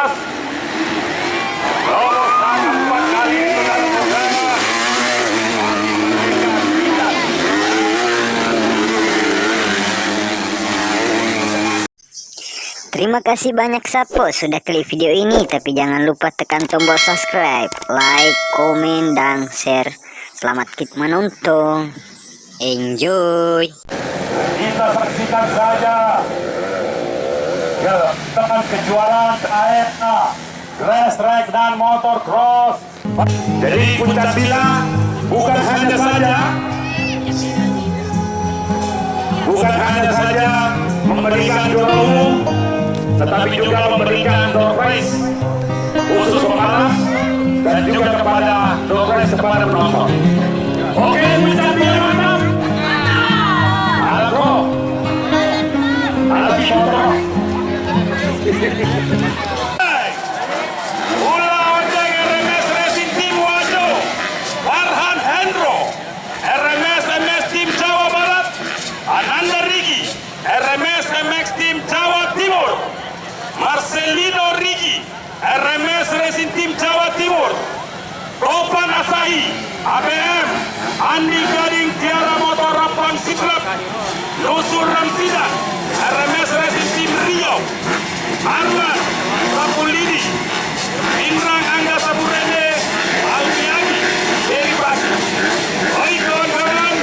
Nomor sangat 4 kali ini saudara-saudara. Terima kasih banyak Sapo sudah klik video ini, tapi jangan lupa tekan tombol subscribe, like, komen, dan share. Selamat menonton. Enjoy. Kita saksikan saja teman kejuaraan AFA Grass Track dan Motor Cross. Jadi Puncak Bila bukan hanya saja memberikan juara umum, tetapi juga memberikan door prize khusus pemalas dan juga kepada door prize kepada penonton. Oke, Puncak Bila mantap. Halo, motor. Ula Ojek RMS Racing Team Wajo, Farhan Hendro, RMS MX Team Jawa Barat, Ananda Rigi, RMS MX Team Jawa Timur, Marcelino Rigi, RMS Racing Team Jawa Timur, Topan Asahi, ABM, Andi Gading Tiara Motor Rapang Sidrap, Nusur Ramsidan, RMS Racing Team Riau, Arman Sapulidi, Inrang Angga Saburende, Almiagi, Dewi Basi. Baik kawan-kawan,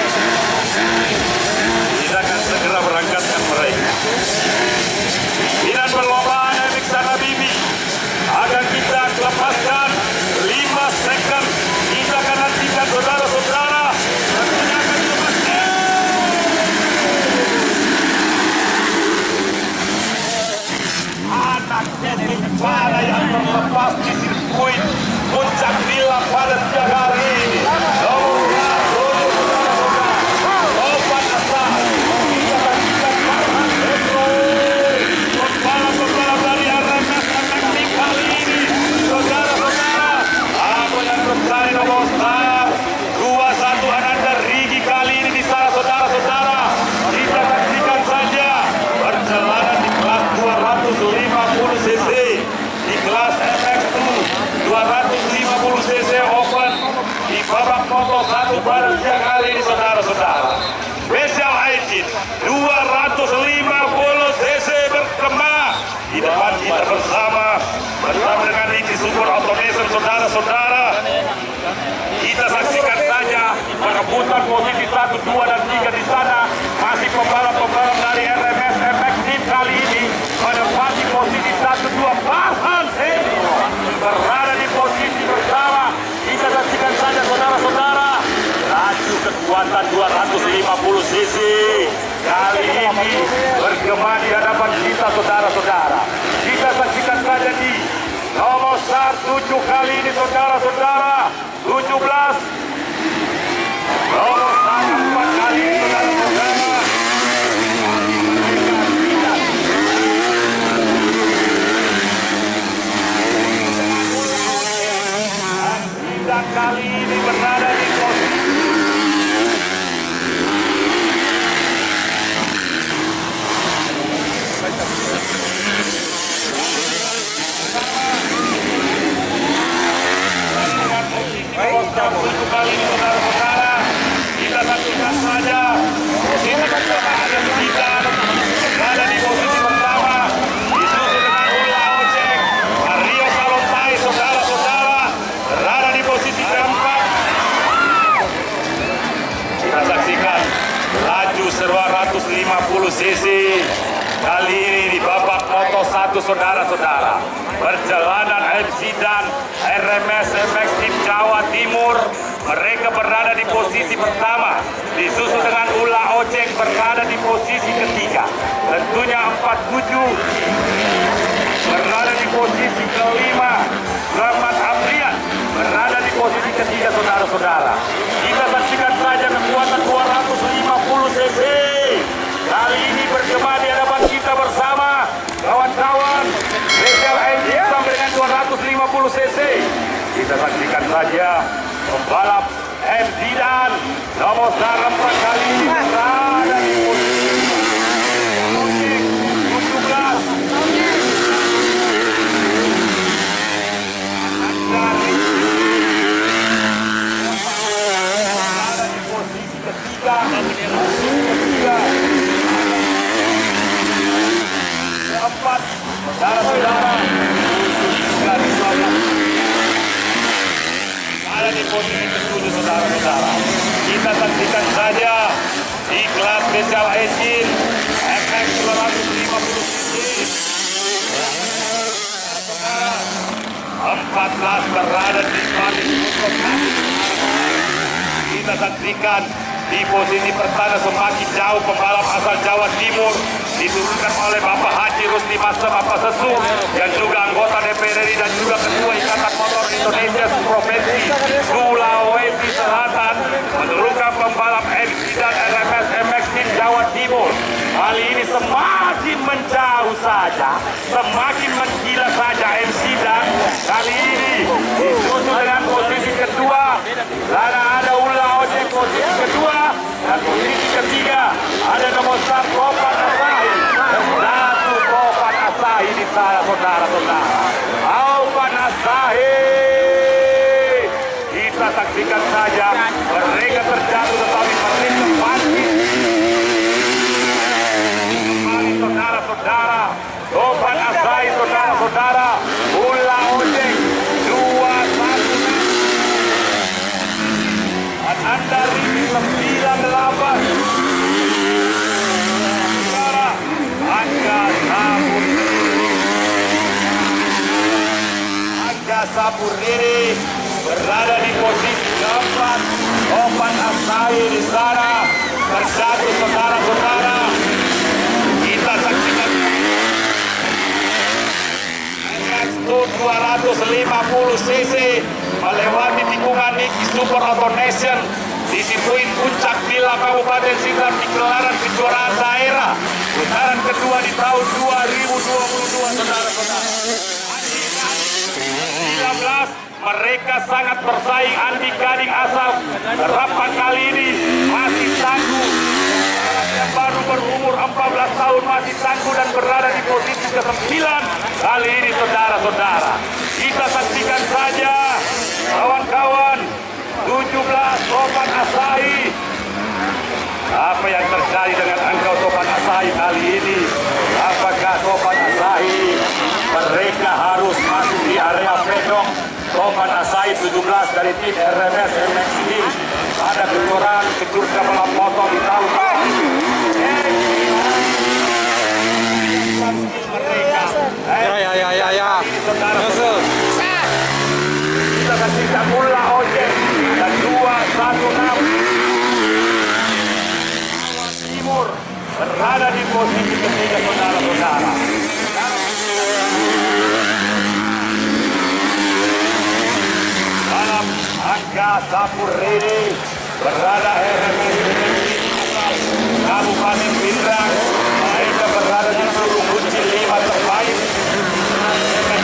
kita akan segera berangkatkan mereka. Dengan perlombaan MX Habibi akan kita lepaskan 5 second. Kita akan nantikan saudara-saudara. Tentunya akan dilepaskan. Anak jadi kepala yang terlepas di sirkuit Puncak Bila pada siang hari ini. Nomor 1, Topan Asal. Kita saksikan Farhan Hendro, pembalap-pembalap dari RMS MX Team kali ini. Saudara-saudara, apa yang bersaing nomor 21 Ananda Rigi kali ini di sana saudara-saudara. Kita saksikan saja perjalanan di kelas 250 cc, di kelas MX2 250 cc open, di babak moto 1 pada siang hari ini saudara-saudara. Special 18 250 cc berkemah di depan kita bersama dengan Riki Super Automation saudara-saudara. Kita saksikan saja perebutan posisi 1, 2, dan 3 di sana. Masih pembalap-pembalap dari RMS MX Team kali ini menempati posisi 1, 2. Farhan Hendro berada di posisi bersama. Kita saksikan saja saudara-saudara. Laju kekuatan 250 cc kali ini bergema di hadapan kita saudara-saudara. Kita saksikan saja di nomor 7 kali ini saudara-saudara. 17 nomor 4 kali ini saudara-saudara. Dan kali ini berada di posisi nomor 7 kali ini saudara-saudara. Kita saksikan saja posisi pertama yang kita berada di posisi pertama, disusul dengan Ula Ojek, Rio Salontai saudara-saudara berada di posisi keempat. Kita saksikan laju 150 cc kali ini di babak moto 1 saudara-saudara. Perjalanan MC dan RMS MX Team Jawa Timur, mereka berada di posisi pertama, disusul dengan Ula Ojek berada di posisi ketiga. Tentunya 47 berada di posisi kelima. Rahmat Abrian berada di posisi ketiga saudara-saudara. Kita saksikan saja kekuatan 250 cc kali ini bergema di hadapan kita bersama kawan-kawan. Special engine sampai dengan 250 cc. Kita saksikan saja pembalap MC dan nomor 4 kali ini berada di posisi 17. di posisi ke-7 saudara-saudara. Kita saksikan saja di kelas special engine FX 250 cc. 14 berada di balik untuk kita saksikan di posisi pertama semakin jauh pembalap asal Jawa Timur diturunkan oleh Bapak Haji Rusdi Master Bapak Sesu yang juga anggota DPR RI dan juga Ketua Ikatan Motor Indonesia Provinsi Sulawesi Selatan menurunkan pembalap MC dan RMS MX Team Jawa Timur. Kali ini semakin menjauh saja, semakin menggila saja MC dan kali ini disusul dengan posisi kedua karena ada Ula Ojek posisi kedua dan posisi ketiga ada nomor 1 Topan Asahi dan 1 Topan Asahi di sana saudara-saudara. Topan Asahi kita saksikan saja mereka terjatuh tetapi mereka bangkit. Saudara-saudara, Topan Asahi saudara-saudara, Ula Ojek 2-1 Anda Riki 98 saudara, Angga Sapuriri berada di posisi keempat. Topan Asahi di sana terjatuh saudara-saudara. Kita saksikan MX-2 250 cc melewati tikungan Niki Super Auto Nation di sirkuit Puncak Bila Kabupaten Sintang di gelaran kejuaraan daerah putaran kedua di tahun 2022 saudara-saudara. 19 mereka sangat bersaing. Andi Gading asal Terapan kali ini masih tangguh. Yang baru berumur 14 tahun masih tangguh dan berada di posisi ke-9 kali ini saudara-saudara. Kita saksikan saja kawan-kawan 17 Topan Asahi. Apa yang terjadi dengan angka Topan Asahi kali ini? Apakah Topan Asahi mereka harus masuk di area pedok? Topan Asahi 17 dari tim RMS MX Team ada kejuaraan balap motor di tahun mereka. Ya. Kita saksikan Ula Ojek dan 216 Timur berada di posisi ketiga saudara-saudara. Dalam Angga Sapuriri berada Kabupaten Pindrang. Mereka berada di seluruh kunci 5 terbaik.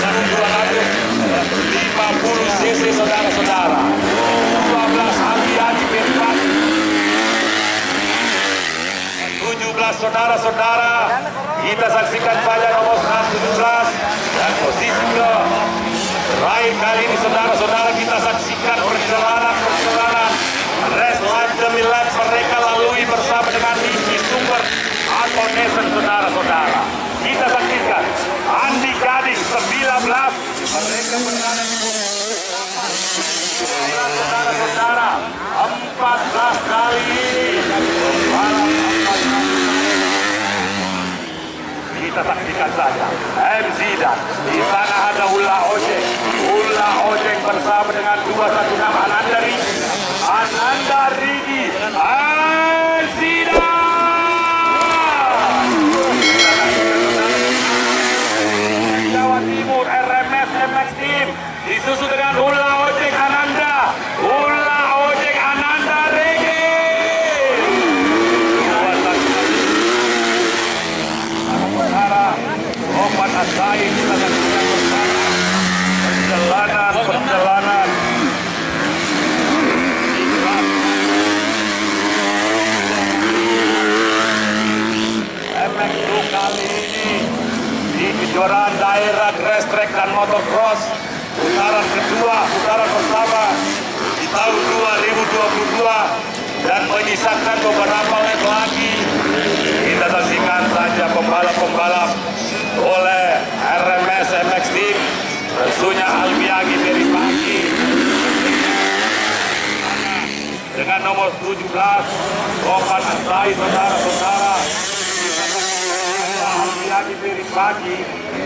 250 cc saudara-saudara. 12 Aliyadi Pirpat. 17 saudara-saudara. Kita saksikan saja nomor 117 dan posisi ke terakhir kali ini saudara-saudara kita saksikan perjalanan race live demi live mereka lalui bersama dengan Niki Super Auto Nation saudara-saudara. Kita saksikan Andi Gading 19 mereka berada di saudara-saudara 14 kali ini kita saksikan saja MC dan di sana ada Ula Ojek bersama dengan 216 Ananda Rigi Jawa Timur RMS MX Team disusul dengan Ula Ojek Ananda Rigi. Topan Asahi kita saksikan perjalanan MX2 kali ini di kejuaraan daerah grass track dan motocross putaran kedua, putaran pertama di tahun 2022 dan menyisakan beberapa lap lagi. Kita saksikan saja pembalap-pembalap oleh RMS MX Team, tentunya Albiagi dari pagi nomor 17 Topan Asai, saudara-saudara. Lagi Peri Pagi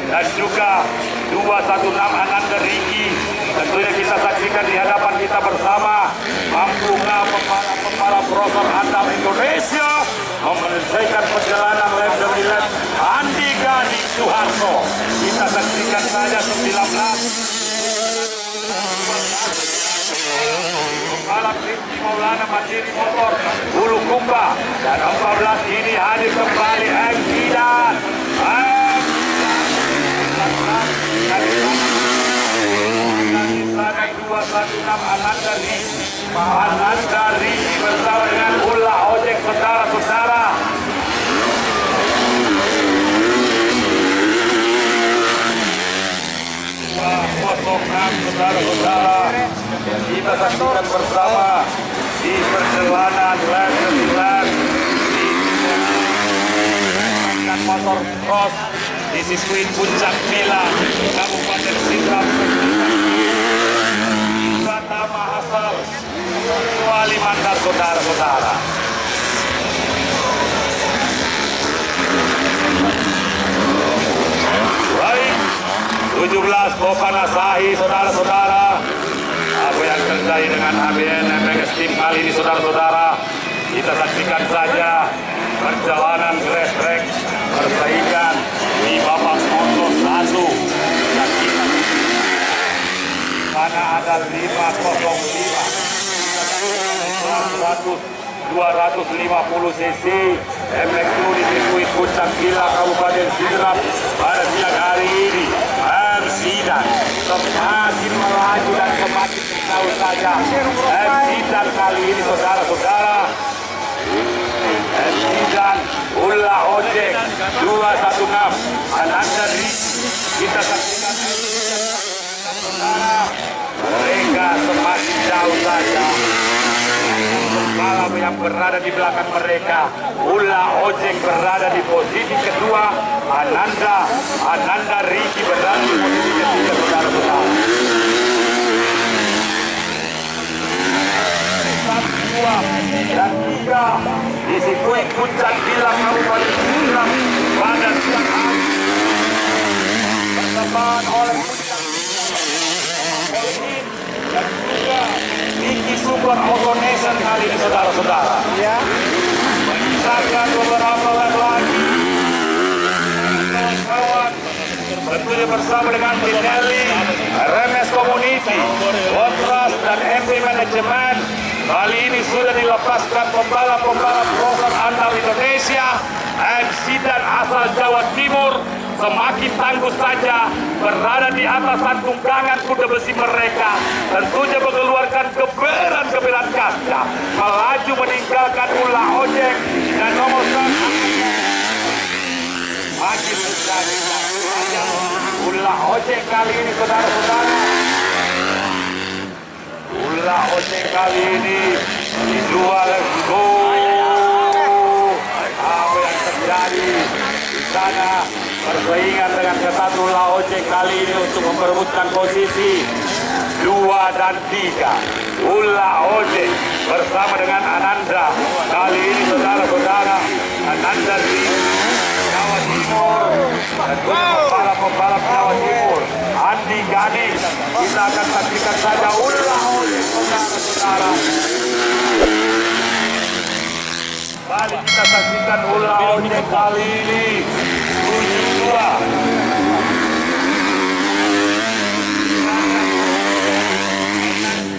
dan juga 216 Ananda Riki. Tentunya kita saksikan di hadapan kita bersama. Mampukah pembalap Prosor Andal Indonesia menyelesaikan perjalanan lap demi lap Andi Gani Suharto. Kita saksikan saja 19 pembalap Rifki Maulana Mandiri Motor Bulukumba, dan 14 ini hadir kembali Engkidan dari sana 216 Ananda Riki bersama dengan Ulla Ojek, saudara-saudara. Saudara-saudara, kita saksikan bersama di perjalanan lap demi lap di motor cross di sirkuit Puncak Bila, Kabupaten Sidrap, Pratama asal Kalimantan, saudara-saudara. Baik, 17 Topan Asahi, saudara-saudara. Apa yang terjadi dengan ABN MX Team kali ini, saudara-saudara? Kita saksikan saja perjalanan race track persaingan di babak moto 1. Dan kita mana ada 505 250 cc MX2 di sirkuit Puncak Gila, Kabupaten Sidrap pada siang hari ini. Sidan semakin melaju dan semakin jauh saja. Sidan kali ini, saudara-saudara. Sidan Ulla Ojek 216 Ananda Riki. Kita saksikan saudara, mereka semakin jauh saja. Pembalap yang berada di belakang mereka, Ulla Ojek berada di posisi kedua, Ananda Riki berada di posisi ketiga, saudara-saudara. Dan 3 di sirkuit Puncak Bila, Kabupaten Sidrap pada siang hari bersamaan oleh Puncak dan juga Niki Super Auto Nation kali ini, saudara-saudara. Ya. Menyisakan beberapa lap lagi. Kawan-kawan, tentunya bersama dengan Pinelli, RMS Community, Kontras dan MP Manajemen. Kali ini sudah dilepaskan pembalap-pembalap Prosor Andal Indonesia, MC dan asal Jawa Timur. Semakin tangguh saja berada di atas tunggangan kuda besi mereka. Tentunya mengeluarkan keberan kaca, melaju meninggalkan Ulla Ojek dan nomor 1 makin menjadi Ulla Ojek kali ini, saudara-saudara. Ulla Ojek kali ini dijual. Let's go. Apa yang terjadi di sana? Persaingan dengan ketat Ulla Ojek kali ini untuk memperebutkan posisi 2 dan 3. Ulla Ojek bersama dengan Ananda. Kali ini, saudara-saudara, Ananda di Jawa Timur dan pembalap Jawa Timur Andi Gani. Kita akan saksikan saja Ulla Ojek, saudara-saudara. Balik kita saksikan Ulla Ojek kali ini 72.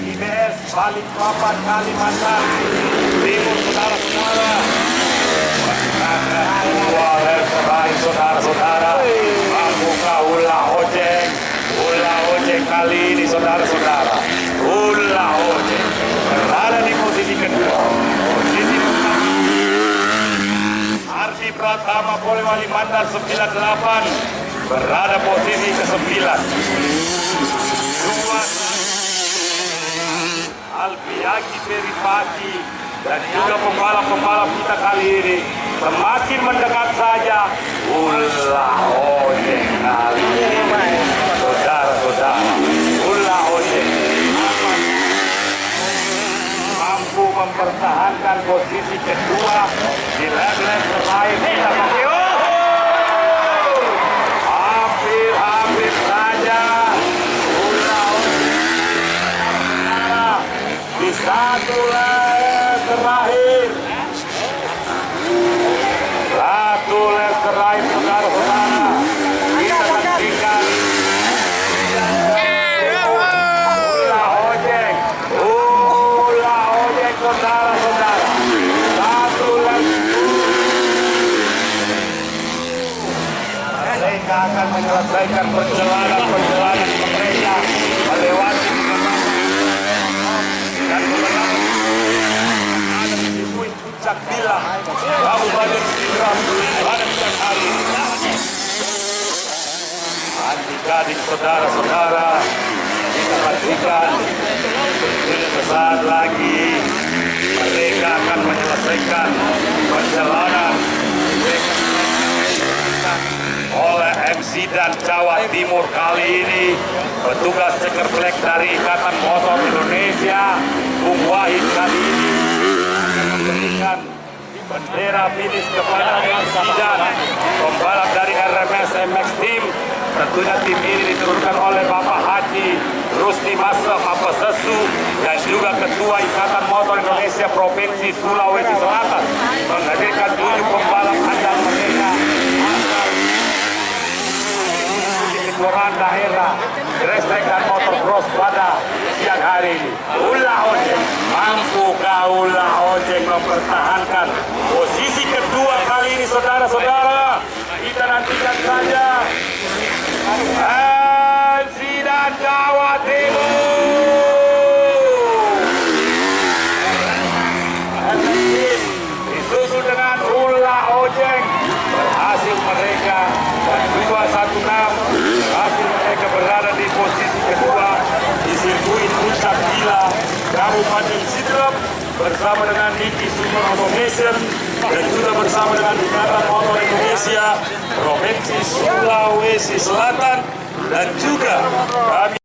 IBS Balikpapan, Kalimantan Timur, saudara-saudara. Saudara-saudara, mampukah Ulla Ojek kali ini, saudara-saudara? Ulla Ojek berada di posisi kedua. Posisi pertama Ardi Pratama Polewali Mandar 98 berada posisi ke-9. Alpiaki Peripati dan juga pembalap-pembalap kita kali ini semakin mendekat saja. Ulla Ojek kali ini, saudara-saudara, Ulla Ojek mampu mempertahankan Satu les terakhir. Satu les terakhir, saudara-saudara. Kita saksikan. Ulah ojek. Ulah ojek, saudara-saudara. Satu les. Mereka akan menyelesaikan perjalanan mereka melewati dan beberapa ada di puncak Bilah, Kabupaten Sidrap pada siang hari ini. Adik-adik, saudara-saudara, kita pastikan sesaat lagi mereka akan menyelesaikan perjalanan oleh MC dan Jawa Timur. Kali ini petugas ceker black dari Ikatan Motor Indonesia, Bung Wahid, kali ini akan memberikan bendera finish kepada MC dan pembalap dari RMS MX Team. Tentunya tim ini diturunkan oleh Bapak Haji Rusdi Masa Papasesu dan juga Ketua Ikatan Motor Indonesia Provinsi Sulawesi Selatan menghadirkan 7 pembalap andal mereka kejuaraan daerah Grestek dan Motocross pada siang hari ini. Ulah ojek, mampukah ulah ojek mempertahankan posisi kedua kali ini, saudara-saudara? Kita nantikan saja. MC dan Jawa Timur disusul dengan ulah ojek, berhasil mereka dan 216 berhasil mereka berada di posisi kedua di sirkuit Puncak Bila, Kabupaten Sidrap, bersama dengan Niki Super Automation dan juga bersama dengan Ikatan Motor Indonesia Provinsi Sulawesi Selatan dan juga kami